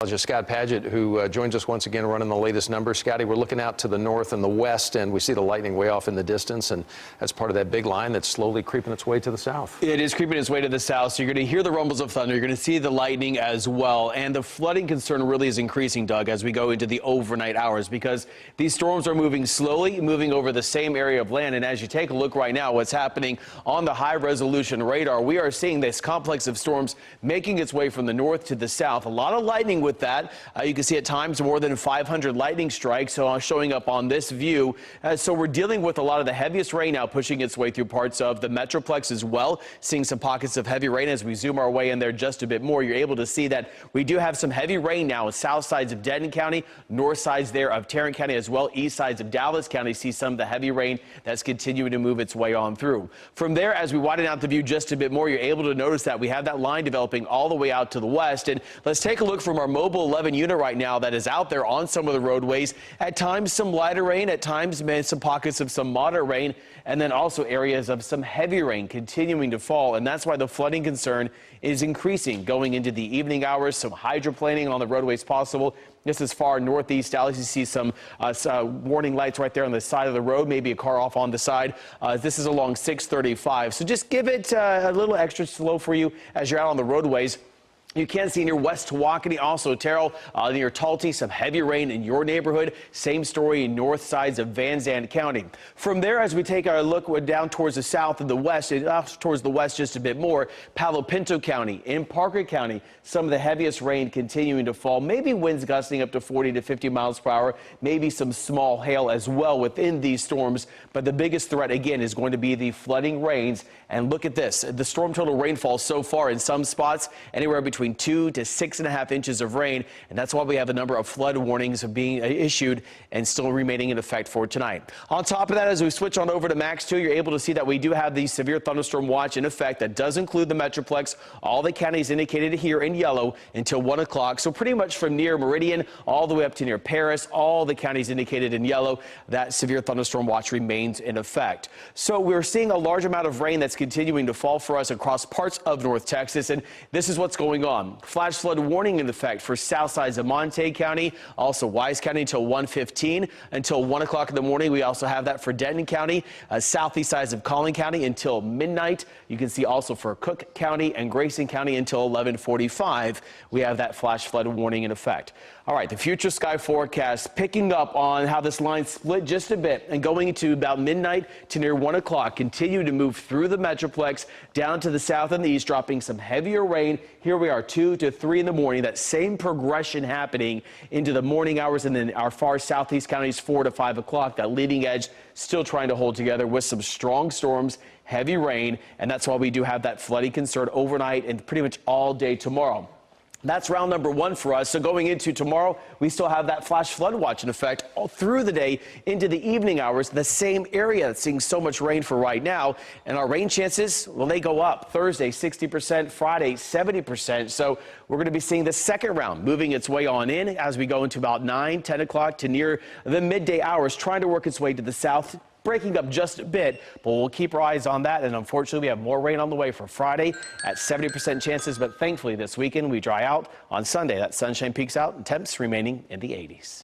Scott Paget, who joins us once again running the latest numbers. Scotty, we're looking out to the north and the west, and we see the lightning way off in the distance, and that's part of that big line that's slowly creeping its way to the south. It is creeping its way to the south, so you're going to hear the rumbles of thunder. You're going to see the lightning as well, and the flooding concern really is increasing, Doug, as we go into the overnight hours, because these storms are moving slowly, moving over the same area of land, and as you take a look right now, what's happening on the high-resolution radar, we are seeing this complex of storms making its way from the north to the south. A lot of lightning with that. You can see at times more than 500 lightning strikes showing up on this view. So we're dealing with a lot of the heaviest rain now pushing its way through parts of the Metroplex as well, seeing some pockets of heavy rain. As we zoom our way in there just a bit more, you're able to see that we do have some heavy rain now in south sides of Denton County, north sides there of Tarrant County as well, east sides of Dallas County. See some of the heavy rain that's continuing to move its way on through. From there, as we widen out the view just a bit more, you're able to notice that we have that line developing all the way out to the west. And let's take a look from our mobile 11 unit right now that is out there on some of the roadways. At times some lighter rain, at times some pockets of some moderate rain, and then also areas of some heavy rain continuing to fall. And that's why the flooding concern is increasing going into the evening hours. Some hydroplaning on the roadways possible. This is far northeast Dallas. You see some warning lights right there on the side of the road, maybe a car off on the side. This is along 635. So just give it a little extra slow for you as you're out on the roadways. You can see near West Tawakoni, also Terrell, near Talty, some heavy rain in your neighborhood. Same story in north sides of Van Zandt County. From there, as we take a look down towards the south and the west, towards the west just a bit more, Palo Pinto County, in Parker County, some of the heaviest rain continuing to fall. Maybe winds gusting up to 40 to 50 miles per hour. Maybe some small hail as well within these storms. But the biggest threat, again, is going to be the flooding rains. And look at this. The storm total rainfall so far in some spots, anywhere between 2 to 6.5 inches of rain, and that's why we have a number of flood warnings being issued and still remaining in effect for tonight. On top of that, as we switch on over to Max 2, you're able to see that we do have the severe thunderstorm watch in effect. That does include the Metroplex, all the counties indicated here in yellow until 1 o'clock. So pretty much from near Meridian all the way up to near Paris, all the counties indicated in yellow, that severe thunderstorm watch remains in effect. So we're seeing a large amount of rain that's continuing to fall for us across parts of North Texas, and this is what's going on. Flash flood warning in effect for south sides of Montague County, also Wise County until 1:15. Until 1 o'clock in the morning, we also have that for Denton County, southeast sides of Collin County until midnight. You can see also for Cook County and Grayson County until 11:45. We have that flash flood warning in effect. All right, the future sky forecast picking up on how this line split just a bit and going to about midnight to near 1 o'clock. Continue to move through the Metroplex down to the south and the east, dropping some heavier rain. Here we are 2 to 3 in the morning. That same progression happening into the morning hours, and then our far southeast counties 4 to 5 o'clock. That leading edge still trying to hold together with some strong storms, heavy rain, and that's why we do have that flooding concern overnight and pretty much all day tomorrow. That's round number 1 for us. So going into tomorrow, we still have that flash flood watch in effect all through the day into the evening hours. The same area that's seeing so much rain for right now. And our rain chances, well, they go up. Thursday, 60%, Friday, 70%. So we're going to be seeing the second round moving its way on in as we go into about 9, 10 o'clock to near the midday hours, trying to work its way to the south, breaking up just a bit, but we'll keep our eyes on that. And unfortunately, we have more rain on the way for Friday at 70% chances, but thankfully this weekend we dry out. On Sunday, that sunshine peaks out and temps remaining in the 80s.